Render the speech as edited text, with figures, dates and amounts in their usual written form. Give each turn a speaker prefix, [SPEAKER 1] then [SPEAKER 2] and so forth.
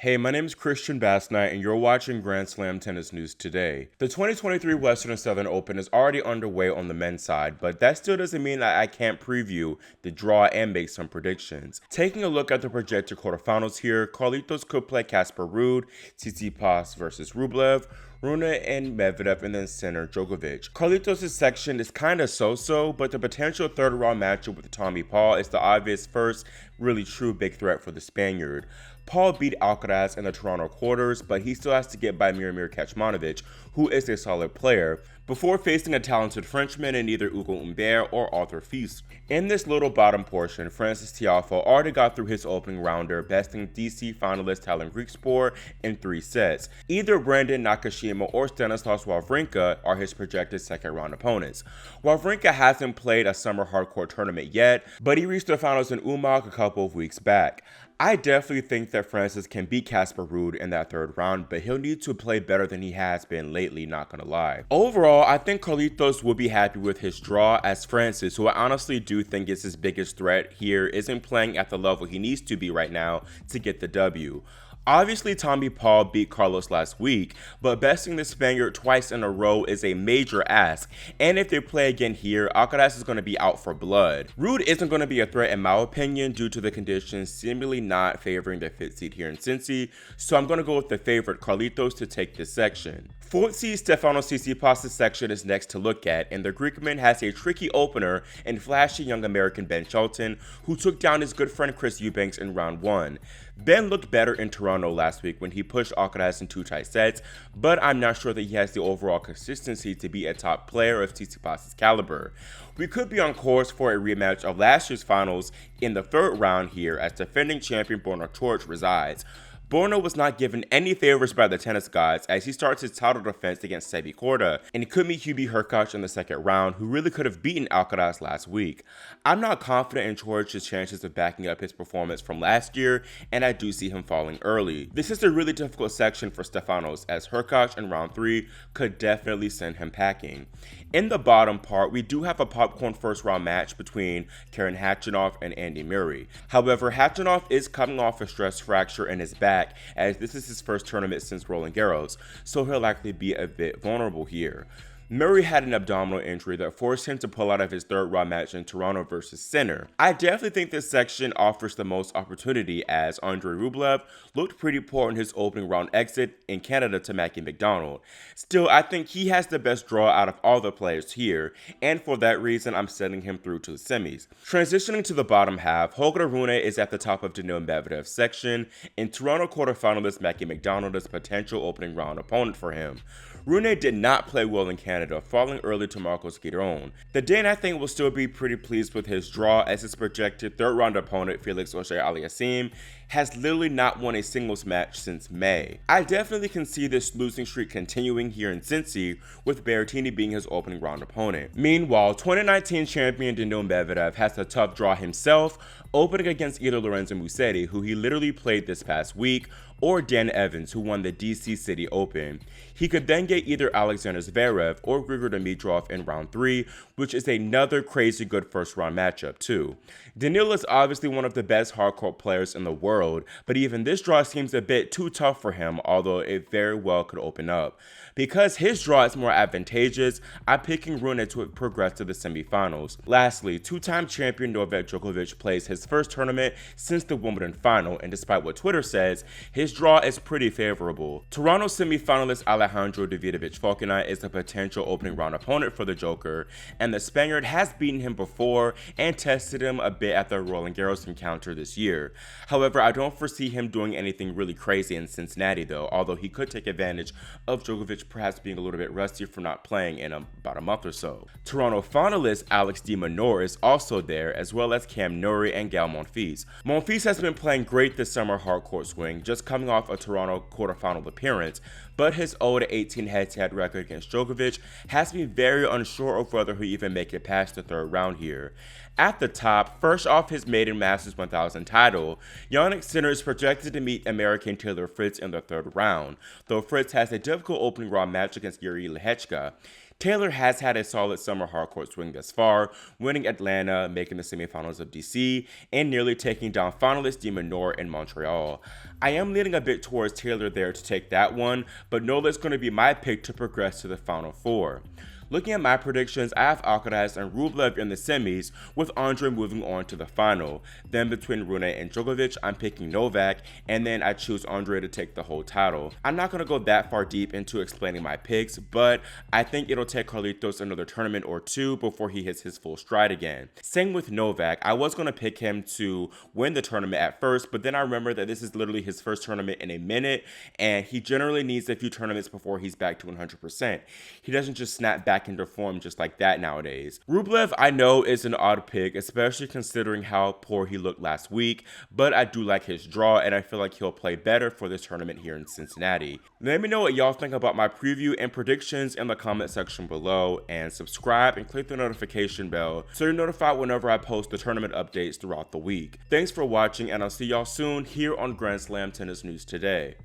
[SPEAKER 1] Hey, my name is Christian Bassnight, and you're watching Grand Slam Tennis News Today. The 2023 Western and Southern Open is already underway on the men's side, but that still doesn't mean that I can't preview the draw and make some predictions. Taking a look at the projected quarterfinals here, Carlitos could play Casper Ruud, TSITSIPAS versus Rublev, Rune and Medvedev, and then center Djokovic. Carlitos' section is kinda so-so, but the potential third round matchup with Tommy Paul is the obvious first really true big threat for the Spaniard. Paul beat Alcaraz in the Toronto quarters, but he still has to get by Miomir Kecmanovic, who is a solid player, before facing a talented Frenchman in either Hugo Humbert or Arthur Fils. In this little bottom portion, Frances Tiafoe already got through his opening rounder, besting DC finalist Talon Griekspoor in 3 sets. Either Brandon Nakashima or Stanislas Wawrinka are his projected second round opponents. Wawrinka hasn't played a summer hardcourt tournament yet, but he reached the finals in Umag a couple of weeks back. I definitely think that Francis can beat Casper Ruud in that third round, but he'll need to play better than he has been lately, not gonna lie. Overall, I think Carlitos will be happy with his draw, as Francis, who I honestly do think is his biggest threat here, isn't playing at the level he needs to be right now to get the W. Obviously, Tommy Paul beat Carlos last week, but besting the Spaniard twice in a row is a major ask, and if they play again here, Alcaraz is going to be out for blood. Ruud isn't going to be a threat in my opinion due to the conditions seemingly not favoring the 5th seed here in Cincy, so I'm going to go with the favorite Carlitos to take this section. 4th seed Stefanos Tsitsipas' section is next to look at, and the Greekman has a tricky opener in flashy young American Ben Shelton, who took down his good friend Chris Eubanks in round 1. Ben looked better in Toronto last week when he pushed Alcaraz in 2 tight sets, but I'm not sure that he has the overall consistency to be a top player of Tsitsipas' caliber. We could be on course for a rematch of last year's finals in the 3rd round here, as defending champion Borna Coric resides. Borna was not given any favors by the tennis gods as he starts his title defense against Sebi Korda, and he could meet Hubie Hurkacz in the 2nd round, who really could have beaten Alcaraz last week. I'm not confident in Coric's chances of backing up his performance from last year, and I do see him falling early. This is a really difficult section for Stefanos, as Hurkacz in round 3 could definitely send him packing. In the bottom part, we do have a popcorn first round match between Karen Khachanov and Andy Murray. However, Khachanov is coming off a stress fracture in his back, as this is his first tournament since Roland Garros, so he'll likely be a bit vulnerable here. Murray had an abdominal injury that forced him to pull out of his 3rd round match in Toronto versus Sinner. I definitely think this section offers the most opportunity, as Andrei Rublev looked pretty poor in his opening round exit in Canada to Mackie McDonald. Still, I think he has the best draw out of all the players here, and for that reason, I'm sending him through to the semis. Transitioning to the bottom half, Holger Rune is at the top of Daniil Medvedev's section, and Toronto quarterfinalist Mackie McDonald is a potential opening round opponent for him. Rune did not play well in Canada, falling early to Marcos Giron. The Dane, I think, will still be pretty pleased with his draw, as his projected 3rd round opponent Felix Auger-Aliassime has literally not won a singles match since May. I definitely can see this losing streak continuing here in Cincy, with Berrettini being his opening round opponent. Meanwhile, 2019 champion Daniil Medvedev has a tough draw himself, opening against either Lorenzo Musetti, who he literally played this past week, or Dan Evans, who won the DC City Open. He could then get either Alexander Zverev or Grigor Dimitrov in round 3, which is another crazy good first round matchup too. Daniil is obviously one of the best hardcourt players in the world, but even this draw seems a bit too tough for him, although it very well could open up. Because his draw is more advantageous, I'm picking Rune to progress to the semifinals. Lastly, 2-time champion Novak Djokovic plays his first tournament since the Wimbledon final, and despite what Twitter says, his draw is pretty favorable. Toronto semifinalist Alejandro Davidovich Fokina is a potential opening round opponent for the Joker, and the Spaniard has beaten him before and tested him a bit at the Roland Garros encounter this year. However, I don't foresee him doing anything really crazy in Cincinnati though, although he could take advantage of Djokovic perhaps being a little bit rusty from not playing in about a month or so. Toronto finalist Alex de Minaur is also there, as well as Cam Norrie and Gael Monfils. Monfils has been playing great this summer hardcourt swing, just coming off a Toronto quarterfinal appearance, but his 0-18 head-to-head record against Djokovic has me very unsure of whether he'll even make it past the 3rd round here. At the top, first off his maiden Masters 1000 title, Jannik Sinner is projected to meet American Taylor Fritz in the 3rd round, though Fritz has a difficult opening round match against Yuri Lehechka. Taylor has had a solid summer hardcourt swing thus far, winning Atlanta, making the semifinals of DC, and nearly taking down finalist de Minaur in Montreal. I am leaning a bit towards Taylor there to take that one, but know that's going to be my pick to progress to the Final Four. Looking at my predictions, I have Alcaraz and Rublev in the semis, with Andre moving on to the final. Then between Rune and Djokovic, I'm picking Novak, and then I choose Andre to take the whole title. I'm not going to go that far deep into explaining my picks, but I think it'll take Carlitos another tournament or two before he hits his full stride again. Same with Novak. I was going to pick him to win the tournament at first, but then I remember that this is literally his first tournament in a minute, and he generally needs a few tournaments before he's back to 100%. He doesn't just snap back into form just like that nowadays. Rublev, I know, is an odd pick, especially considering how poor he looked last week, but I do like his draw, and I feel like he'll play better for this tournament here in Cincinnati. Let me know what y'all think about my preview and predictions in the comment section below, and subscribe and click the notification bell so you're notified whenever I post the tournament updates throughout the week. Thanks for watching, and I'll see y'all soon here on Grand Slam Tennis News Today.